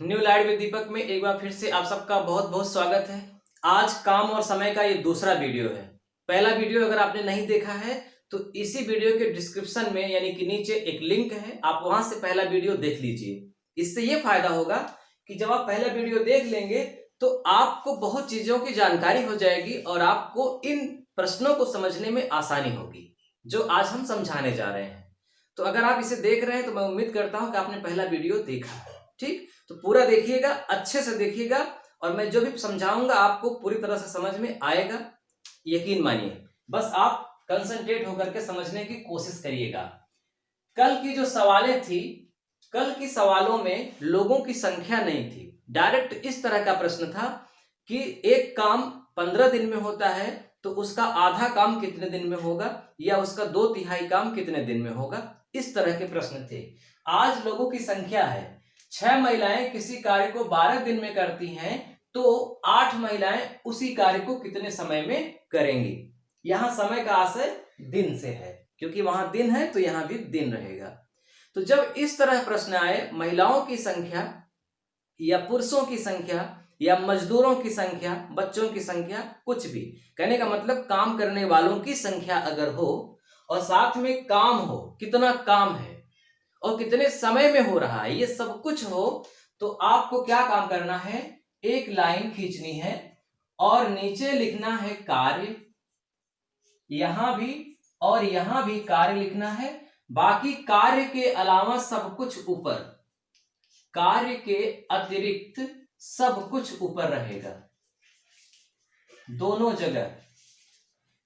New light with दीपक में एक बार फिर से आप सबका बहुत बहुत स्वागत है। आज काम और समय का ये दूसरा वीडियो है। पहला वीडियो अगर आपने नहीं देखा है तो इसी वीडियो के डिस्क्रिप्शन में यानी कि नीचे एक लिंक है, आप वहां से पहला वीडियो देख लीजिए। इससे ये फायदा होगा कि जब आप पहला वीडियो देख लेंगे तो आपको बहुत चीजों की जानकारी हो जाएगी और आपको इन प्रश्नों को समझने में आसानी होगी जो आज हम समझाने जा रहे हैं। तो अगर आप इसे देख रहे हैं तो मैं उम्मीद करता हूं कि आपने पहला वीडियो देखा है। ठीक, तो पूरा देखिएगा, अच्छे से देखिएगा और मैं जो भी समझाऊंगा आपको पूरी तरह से समझ में आएगा, यकीन मानिए। बस आप कंसंट्रेट होकर के समझने की कोशिश करिएगा। कल की जो सवालें थी, कल की सवालों में लोगों की संख्या नहीं थी। डायरेक्ट इस तरह का प्रश्न था कि एक काम 15 दिन में होता है तो उसका आधा काम कितने दिन में होगा, या उसका 2/3 काम कितने दिन में होगा। इस तरह के प्रश्न थे। आज लोगों की संख्या है 6 महिलाएं किसी कार्य को 12 दिन में करती हैं तो 8 महिलाएं उसी कार्य को कितने समय में करेंगी। यहां समय का आशय दिन से है, क्योंकि वहां दिन है तो यहां भी दिन रहेगा। तो जब इस तरह प्रश्न आए, महिलाओं की संख्या या पुरुषों की संख्या या मजदूरों की संख्या, बच्चों की संख्या, कुछ भी, कहने का मतलब काम करने वालों की संख्या अगर हो और साथ में काम हो, कितना काम है और कितने समय में हो रहा है, ये सब कुछ हो, तो आपको क्या काम करना है, एक लाइन खींचनी है और नीचे लिखना है कार्य, यहां भी और यहां भी कार्य लिखना है। बाकी कार्य के अलावा सब कुछ ऊपर, कार्य के अतिरिक्त सब कुछ ऊपर रहेगा। दोनों जगह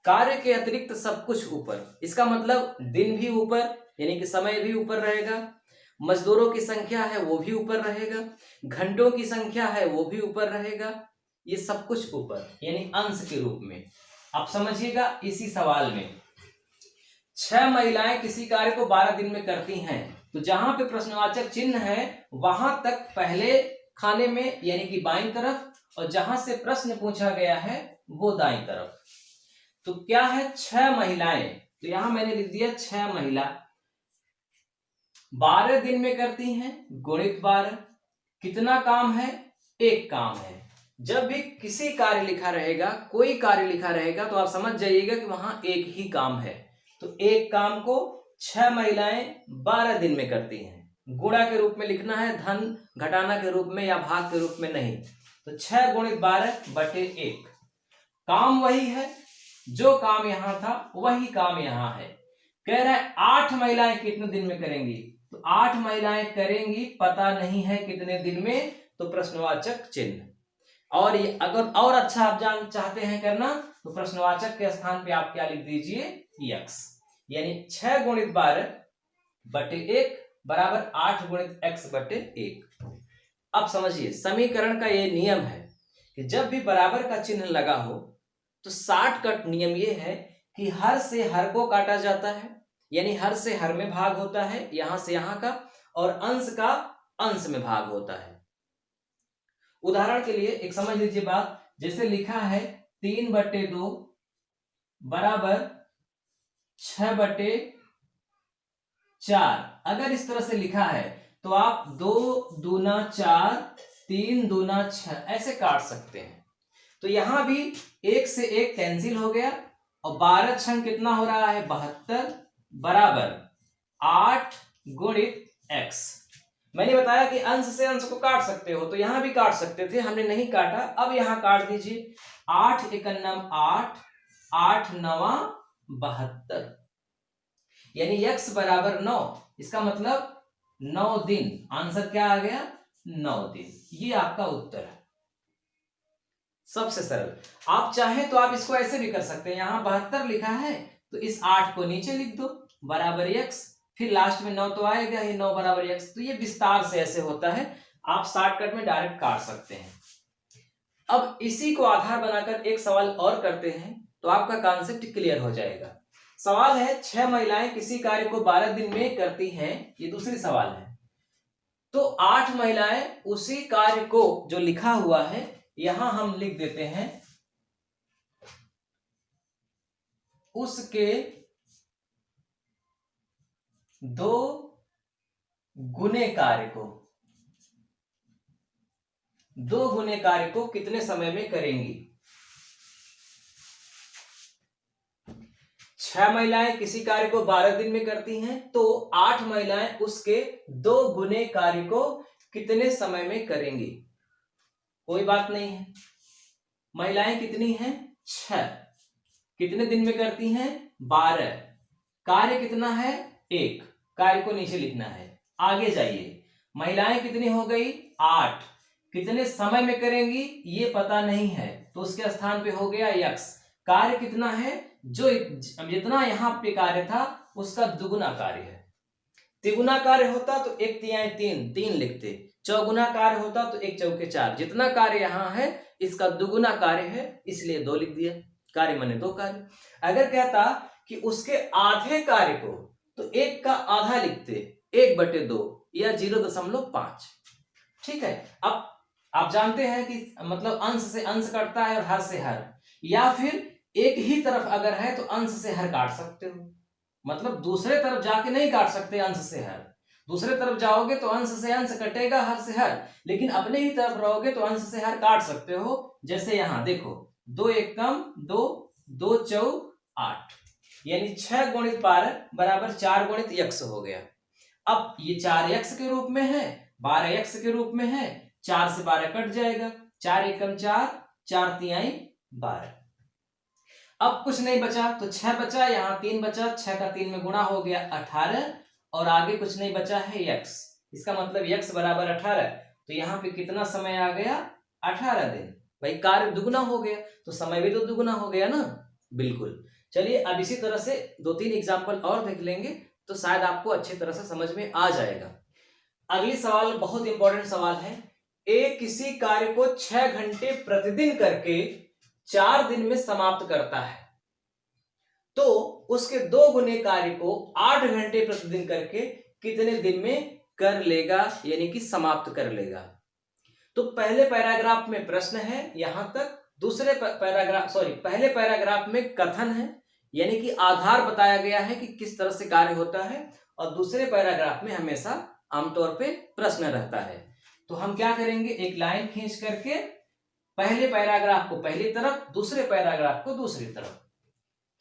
कार्य के अतिरिक्त सब कुछ ऊपर, इसका मतलब दिन भी ऊपर यानी कि समय भी ऊपर रहेगा, मजदूरों की संख्या है वो भी ऊपर रहेगा, घंटों की संख्या है वो भी ऊपर रहेगा, ये सब कुछ ऊपर यानी अंश के रूप में। आप समझिएगा इसी सवाल में 6 महिलाएं किसी कार्य को 12 दिन में करती हैं, तो जहां पे प्रश्नवाचक चिन्ह है वहां तक पहले खाने में यानी कि बाईं तरफ, और जहां से प्रश्न पूछा गया है वो दाईं तरफ। तो क्या है 6 महिलाएं, तो यहां मैंने लिख दिया 6 महिला 12 दिन में करती हैं, गुणित 12। कितना काम है, एक काम है। जब भी किसी कार्य लिखा रहेगा, कोई कार्य लिखा रहेगा, तो आप समझ जाइएगा कि वहां एक ही काम है। तो एक काम को 6 महिलाएं 12 दिन में करती हैं। गुणा के रूप में लिखना है, धन घटाना के रूप में या भाग के रूप में नहीं। तो 6 गुणित 12/1। काम वही है, जो काम यहां था वही काम यहां है। कह रहा है 8 महिलाएं कितने दिन में करेंगी, तो 8 महिलाएं करेंगी, पता नहीं है कितने दिन में, तो प्रश्नवाचक चिन्ह। और ये अगर और अच्छा आप जान चाहते हैं करना, तो प्रश्नवाचक के स्थान पे आप क्या लिख दीजिए, x, यानी 6 गुणित 12/1 बराबर 8 गुणित x/1। अब समझिए समीकरण का ये नियम है कि जब भी बराबर का चिन्ह लगा हो तो शॉर्टकट नियम ये है कि हर से हर को काटा जाता है, यानी हर से हर में भाग होता है यहां से यहां का, और अंश का अंश में भाग होता है। उदाहरण के लिए एक समझ लीजिए बात, जैसे लिखा है 3/2 बराबर 6/4। अगर इस तरह से लिखा है तो आप 2 दूना 4, 3 दूना 6 ऐसे काट सकते हैं। तो यहां भी एक से एक कैंसिल हो गया और 12 छंग कितना हो रहा है, 72 बराबर 8 गुणित x। मैंने बताया कि अंश से अंश को काट सकते हो, तो यहां भी काट सकते थे, हमने नहीं काटा। अब यहां काट दीजिए, 8 एकन्नम 8, 8 नवा 72, यानी x बराबर 9। इसका मतलब 9 दिन, आंसर क्या आ गया, 9 दिन। ये आपका उत्तर है, सबसे सरल। आप चाहें तो आप इसको ऐसे भी कर सकते हैं, यहां 72 लिखा है तो इस 8 को नीचे लिख दो बराबर x, फिर लास्ट में 9 तो आएगा ही, 9 बराबर x। तो ये विस्तार से ऐसे होता है, आप शॉर्टकट में डायरेक्ट काट सकते हैं। अब इसी को आधार बनाकर एक सवाल और करते हैं तो आपका कॉन्सेप्ट क्लियर हो जाएगा। सवाल है 6 महिलाएं किसी कार्य को 12 दिन में करती हैं, ये दूसरी सवाल है। तो 8 महिलाएं उसी कार्य को, जो लिखा हुआ है यहां हम लिख देते हैं, उसके 2 गुने कार्य को, दो गुने कार्य को कितने समय में करेंगी। 6 महिलाएं किसी कार्य को 12 दिन में करती हैं, तो 8 महिलाएं उसके 2 गुने कार्य को कितने समय में करेंगी। कोई बात नहीं है, महिलाएं कितनी हैं, 6, कितने दिन में करती हैं, 12, कार्य कितना है, 1, कार्य को नीचे लिखना है। आगे जाइए, महिलाएं कितनी हो गई, 8, कितने समय में करेंगी ये पता नहीं है, तो उसके स्थान पे हो गया यक्स। कार्य कितना है, जो जितना यहाँ पे कार्य था उसका दुगुना कार्य है। तिगुना कार्य होता तो 1 तिहाई 3 लिखते, चौगुना कार्य होता तो 1 चौके 4, जितना कार्य यहाँ है इसका दुगुना कार्य है, इसलिए 2 लिख दिया। कार्य माने 2 कार्य। अगर कहता कि उसके आधे कार्य को, तो 1 का आधा लिखते, 1/2 या 0.5। ठीक है। अब आप जानते हैं कि मतलब अंश से अंश कटता है और हर से हर, या फिर एक ही तरफ अगर है तो अंश से हर काट सकते हो, मतलब दूसरे तरफ जाके नहीं काट सकते अंश से हर। दूसरे तरफ जाओगे तो अंश से अंश कटेगा, हर से हर, लेकिन अपने ही तरफ रहोगे तो अंश से हर काट सकते हो। जैसे यहां देखो, 2 एकम 2, 2 चौक 8, यानी 6 गुणित 12 बराबर 4 गुणित यक्स हो गया। अब ये 4 यक्स के रूप में है, 12 यक्स के रूप में है, 4 से 12 कट जाएगा, 4 एकम 4, 4 तिहाई 12। अब कुछ नहीं बचा तो 6 बचा, यहाँ 3 बचा, 6 का 3 में गुणा हो गया 18, और आगे कुछ नहीं बचा है यक्स। इसका मतलब यक्स बराबर 18, तो यहाँ पे कितना समय आ गया, 18 दिन। भाई कार्य दुगुना हो गया तो समय भी तो दुगुना हो गया ना। बिल्कुल। चलिए अब इसी तरह से 2-3 एग्जाम्पल और देख लेंगे तो शायद आपको अच्छी तरह से समझ में आ जाएगा। अगली सवाल बहुत इंपॉर्टेंट सवाल है। ए किसी कार्य को 6 घंटे प्रतिदिन करके 4 दिन में समाप्त करता है, तो उसके 2 गुने कार्य को 8 घंटे प्रतिदिन करके कितने दिन में कर लेगा, यानी कि समाप्त कर लेगा। तो पहले पैराग्राफ में प्रश्न है यहां तक, दूसरे पहले पैराग्राफ में कथन है, यानी कि आधार बताया गया है कि किस तरह से कार्य होता है, और दूसरे पैराग्राफ में हमेशा आमतौर पे प्रश्न रहता है। तो हम क्या करेंगे, एक लाइन खींच करके पहले पैराग्राफ को पहली तरफ, दूसरे पैराग्राफ को दूसरी तरफ।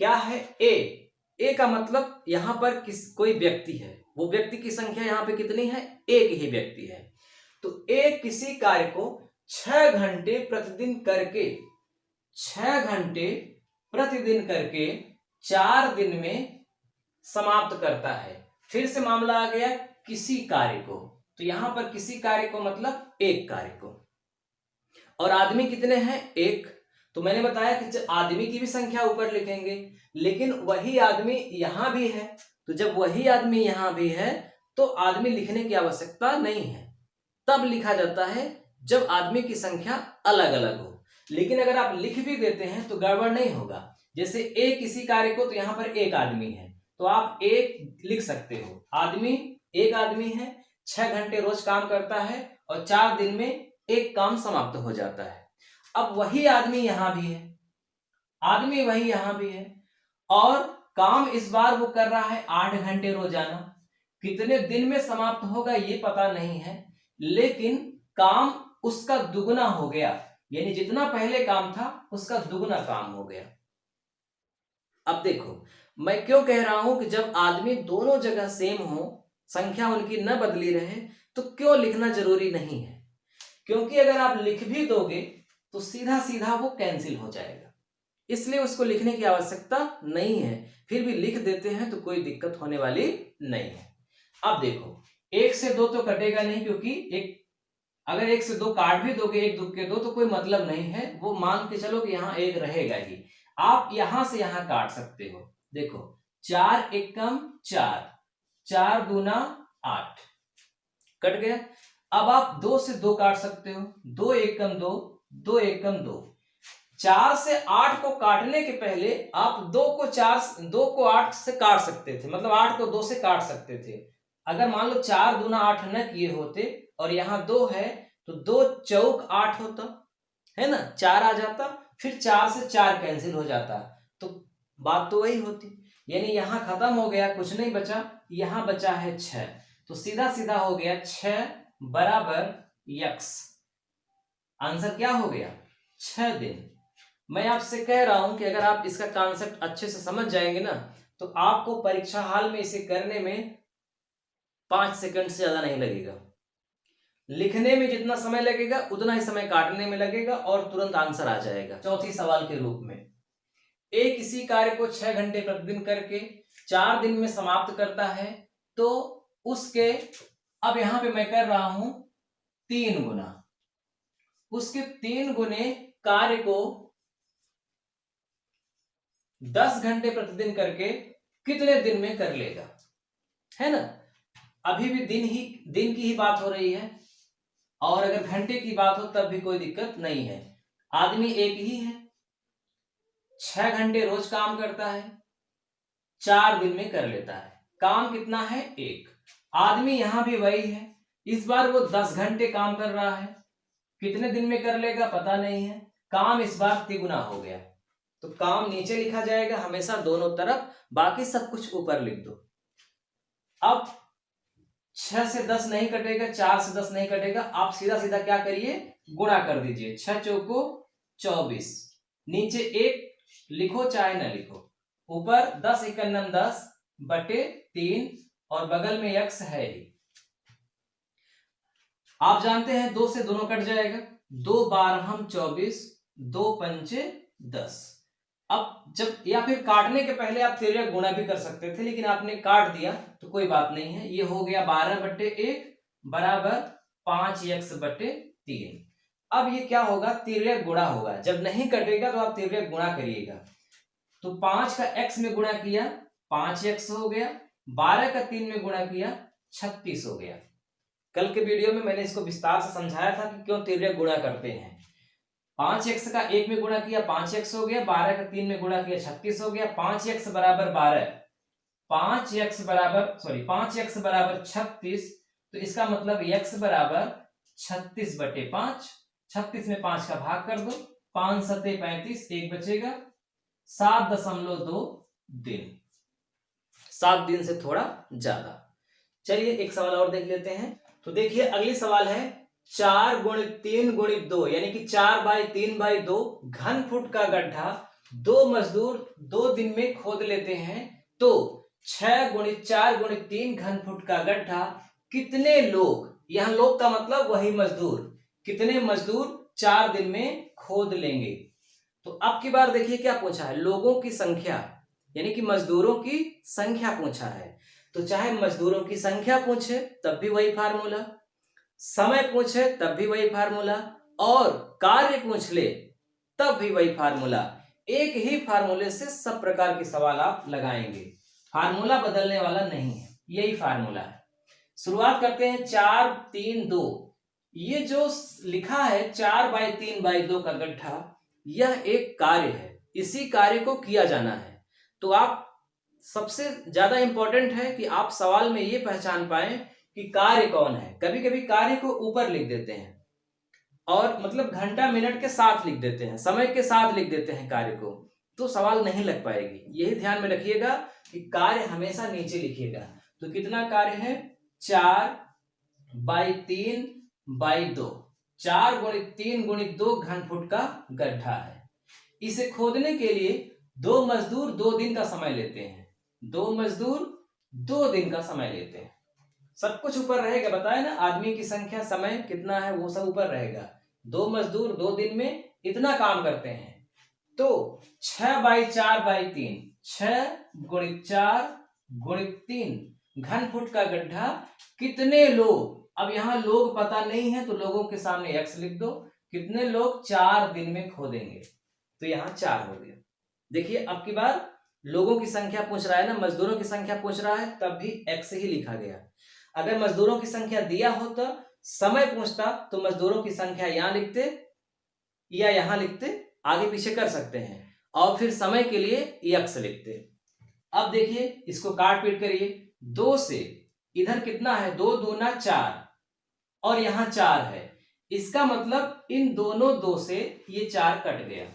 क्या है ए का मतलब यहां पर कोई व्यक्ति है, वो व्यक्ति की संख्या यहां पे कितनी है, एक ही व्यक्ति है। तो ए किसी कार्य को 6 घंटे प्रतिदिन करके 6 घंटे प्रतिदिन करके 4 दिन में समाप्त करता है। फिर से मामला आ गया किसी कार्य को, तो यहां पर किसी कार्य को मतलब एक कार्य को, और आदमी कितने हैं, एक। तो मैंने बताया कि आदमी की भी संख्या ऊपर लिखेंगे, लेकिन वही आदमी यहां भी है, तो जब वही आदमी यहां भी है तो आदमी लिखने की आवश्यकता नहीं है। तब लिखा जाता है जब आदमी की संख्या अलग अलग हो। लेकिन अगर आप लिख भी देते हैं तो गड़बड़ नहीं होगा। जैसे ए किसी कार्य को, तो यहां पर एक आदमी है, तो आप एक लिख सकते हो, आदमी एक आदमी है, 6 घंटे रोज काम करता है और 4 दिन में एक काम समाप्त हो जाता है। अब वही आदमी यहां भी है, आदमी वही यहां भी है, और काम इस बार वो कर रहा है 8 घंटे रोजाना। कितने दिन में समाप्त होगा ये पता नहीं है, लेकिन काम उसका दुगुना हो गया, यानी जितना पहले काम था उसका दुगुना काम हो गया। अब देखो मैं क्यों कह रहा हूं कि जब आदमी दोनों जगह सेम हो, संख्या उनकी न बदली रहे, तो क्यों लिखना जरूरी नहीं है। क्योंकि अगर आप लिख भी दोगे तो सीधा सीधा वो कैंसिल हो जाएगा, इसलिए उसको लिखने की आवश्यकता नहीं है। फिर भी लिख देते हैं तो कोई दिक्कत होने वाली नहीं है। अब देखो 1 से 2 तो कटेगा नहीं, क्योंकि अगर 1 से 2 काट भी दोगे, 1 2 के 2 तो कोई मतलब नहीं है, वो मान के चलो कि यहाँ 1 रहेगा ही। आप यहां से यहां काट सकते हो। देखो 4 एकम 4, 4 दूना 8, कट गया। अब आप 2 से 2 काट सकते हो, 2 एकम 2, 2 एकम 2। 4 से 8 को काटने के पहले आप 2 को 8 से काट सकते थे, मतलब 8 को 2 से काट सकते थे। अगर मान लो 4 दूना 8 न किए होते और यहाँ 2 है, तो 2 चौक 8 होता है ना, 4 आ जाता, फिर 4 से 4 कैंसिल हो जाता, तो बात तो वही होती। यानी यहाँ खत्म हो गया, कुछ नहीं बचा, यहाँ बचा है 6, तो सीधा सीधा हो गया 6 बराबर यक्स। आंसर क्या हो गया? 6 दिन। मैं आपसे कह रहा हूं कि अगर आप इसका कॉन्सेप्ट अच्छे से समझ जाएंगे ना, तो आपको परीक्षा हॉल में इसे करने में 5 सेकंड से ज्यादा नहीं लगेगा। लिखने में जितना समय लगेगा उतना ही समय काटने में लगेगा और तुरंत आंसर आ जाएगा। चौथी सवाल के रूप में, एक इसी कार्य को 6 घंटे प्रतिदिन करके 4 दिन में समाप्त करता है, तो उसके, अब यहां पे मैं कर रहा हूं 3 गुना, उसके 3 गुने कार्य को 10 घंटे प्रतिदिन करके कितने दिन में कर लेगा, है ना। अभी भी दिन की ही बात हो रही है, और अगर घंटे की बात हो तब भी कोई दिक्कत नहीं है। आदमी एक ही है, 6 घंटे रोज काम करता है, 4 दिन में कर लेता है। काम कितना है? 1। आदमी यहां भी वही है, इस बार वो 10 घंटे काम कर रहा है, कितने दिन में कर लेगा पता नहीं है। काम इस बार 3 हो गया, तो काम नीचे लिखा जाएगा हमेशा दोनों तरफ, बाकी सब कुछ ऊपर लिख दो। अब 6 से 10 नहीं कटेगा, 4 से 10 नहीं कटेगा, आप सीधा सीधा क्या करिए, गुणा कर दीजिए। 6 चौको 24, नीचे 1 लिखो चाहे ना लिखो, ऊपर 10 × 10 बटे 3, और बगल में x है ही। आप जानते हैं 2 से दोनों कट जाएगा, 2 बारहम 24, 2 पंचे 10। अब जब, या फिर काटने के पहले आप तिर्यक गुणा भी कर सकते थे, लेकिन आपने काट दिया तो कोई बात नहीं है। ये हो गया 12/1 बराबर 5x बटे 3। अब ये क्या होगा, तिर्यक गुणा होगा। जब नहीं कटेगा तो आप तिर्यक गुणा करिएगा। तो 5 का x में गुणा किया 5x हो गया, 12 का 3 में गुणा किया 36 हो गया। कल के वीडियो में मैंने इसको विस्तार से समझाया था कि क्यों तिर्यक गुणा करते हैं। 5x का 1 में गुणा किया 5x हो गया, 12 का 3 में गुणा किया 36 हो गया। 5x बराबर 12, 5x बराबर 36, तो इसका मतलब x बराबर 36 बटे 5। 36 में 5 का भाग कर दो, 5 सते 35, 1 बचेगा, 7.2 दिन। 7 दिन से थोड़ा ज्यादा। चलिए एक सवाल और देख लेते हैं। तो देखिए अगली सवाल है 4 × 3 × 2 यानी कि 4/3/2 घन फुट का गड्ढा 2 मजदूर 2 दिन में खोद लेते हैं, तो 6 × 4 × 3 घन फुट का गड्ढा कितने लोग, यहां लोग का मतलब वही मजदूर, कितने मजदूर 4 दिन में खोद लेंगे। तो अब की बार देखिए क्या पूछा है, लोगों की संख्या यानी कि मजदूरों की संख्या पूछा है। तो चाहे मजदूरों की संख्या पूछे तब भी वही फार्मूला, समय पूछे तब भी वही फार्मूला, और कार्य पूछ ले तब भी वही फार्मूला। एक ही फार्मूले से सब प्रकार के सवाल आप लगाएंगे, फार्मूला बदलने वाला नहीं है, यही फार्मूला है। शुरुआत करते हैं 4 3 2। ये जो लिखा है 4/3/2 का गड्ढा, यह एक कार्य है, इसी कार्य को किया जाना है। तो आप, सबसे ज्यादा इंपॉर्टेंट है कि आप सवाल में ये पहचान पाएं कि कार्य कौन है। कभी कभी कार्य को ऊपर लिख देते हैं, और मतलब घंटा मिनट के साथ लिख देते हैं, समय के साथ लिख देते हैं कार्य को, तो सवाल नहीं लग पाएगी। यही ध्यान में रखिएगा कि कार्य हमेशा नीचे लिखिएगा। तो कितना कार्य है, 4/3/2, 4 × 3 × 2 घन फुट का गड्ढा है। इसे खोदने के लिए 2 मजदूर 2 दिन का समय लेते हैं, 2 मजदूर 2 दिन का समय लेते हैं। सब कुछ ऊपर रहेगा, बताए ना, आदमी की संख्या, समय कितना है वो सब ऊपर रहेगा। 2 मजदूर 2 दिन में इतना काम करते हैं, तो 6/4/3, 6 × 4 × 3 घन फुट का गड्ढा कितने लोग, अब यहां लोग पता नहीं है तो लोगों के सामने x लिख दो, कितने लोग 4 दिन में खोदेंगे, तो यहां 4 हो गया। देखिए अब की बार लोगों की संख्या पूछ रहा है ना, मजदूरों की संख्या पूछ रहा है, तब भी x ही लिखा गया। अगर मजदूरों की संख्या दिया होता, समय पूछता, तो मजदूरों की संख्या यहां लिखते या यहां लिखते, आगे पीछे कर सकते हैं, और फिर समय के लिए x लिखते। अब देखिए इसको काट पीट करिए, 2 से इधर कितना है, 2 दूना 4, और यहां 4 है, इसका मतलब इन दोनों 2 से ये 4 कट गया।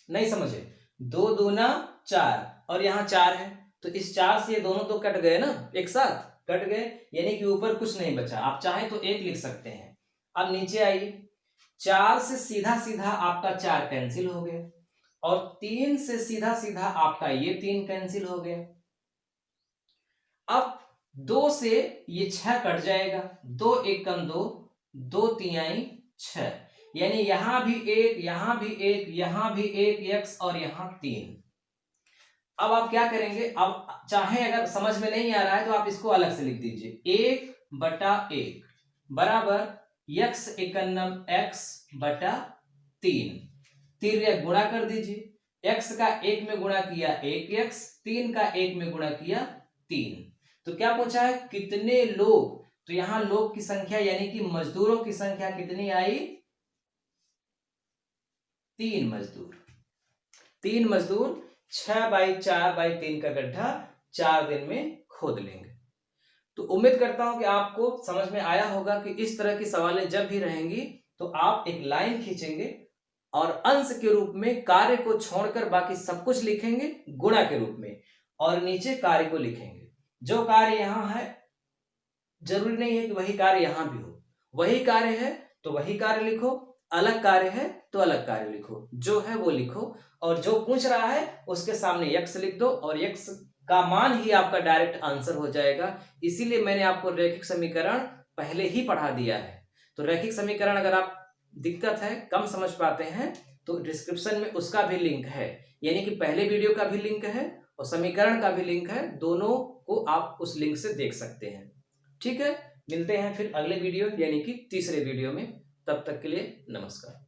नहीं समझे, 2 दूना 4 और यहां 4 है, तो इस 4 से ये दोनों तो कट गए ना, एक साथ कट गए, यानी कि ऊपर कुछ नहीं बचा। आप चाहे तो 1 लिख सकते हैं। अब नीचे आइए, 4 से सीधा सीधा आपका 4 कैंसिल हो गया और 3 से सीधा सीधा आपका ये 3 कैंसिल हो गया। अब 2 से ये 6 कट जाएगा, 2 एकम 2, 2 तिहाई 6, यानी यहां भी एक, यहां भी एक, यहां भी एक x और यहां 3। अब आप क्या करेंगे, अब चाहे अगर समझ में नहीं आ रहा है तो आप इसको अलग से लिख दीजिए, 1/1 बराबर x एकन्नम x बटा 3, 3 गुणा कर दीजिए, x का 1 में गुणा किया 1x, 3 का 1 में गुणा किया 3। तो क्या पूछा है, कितने लोग, तो यहां लोग की संख्या यानी कि मजदूरों की संख्या कितनी आई, 3 मजदूर। 3 मजदूर 6/4/3 का गड्ढा 4 दिन में खोद लेंगे। तो उम्मीद करता हूं कि आपको समझ में आया होगा कि इस तरह की सवालें जब भी रहेंगी तो आप एक लाइन खींचेंगे और अंश के रूप में कार्य को छोड़कर बाकी सब कुछ लिखेंगे गुणा के रूप में, और नीचे कार्य को लिखेंगे। जो कार्य यहां है जरूरी नहीं है कि वही कार्य यहां भी हो, वही कार्य है तो वही कार्य लिखो, अलग कार्य है तो अलग कार्य लिखो, जो है वो लिखो, और जो पूछ रहा है उसके सामने यक्स लिख दो और यक्स का मान ही आपका डायरेक्ट आंसर हो जाएगा। इसीलिए मैंने आपको रैखिक समीकरण पहले ही पढ़ा दिया है। तो रैखिक समीकरण अगर आप दिक्कत है, कम समझ पाते हैं, तो डिस्क्रिप्शन में उसका भी लिंक है, यानी कि पहले वीडियो का भी लिंक है और समीकरण का भी लिंक है, दोनों को आप उस लिंक से देख सकते हैं। ठीक है, मिलते हैं फिर अगले वीडियो यानी कि तीसरे वीडियो में। तब तक के लिए नमस्कार।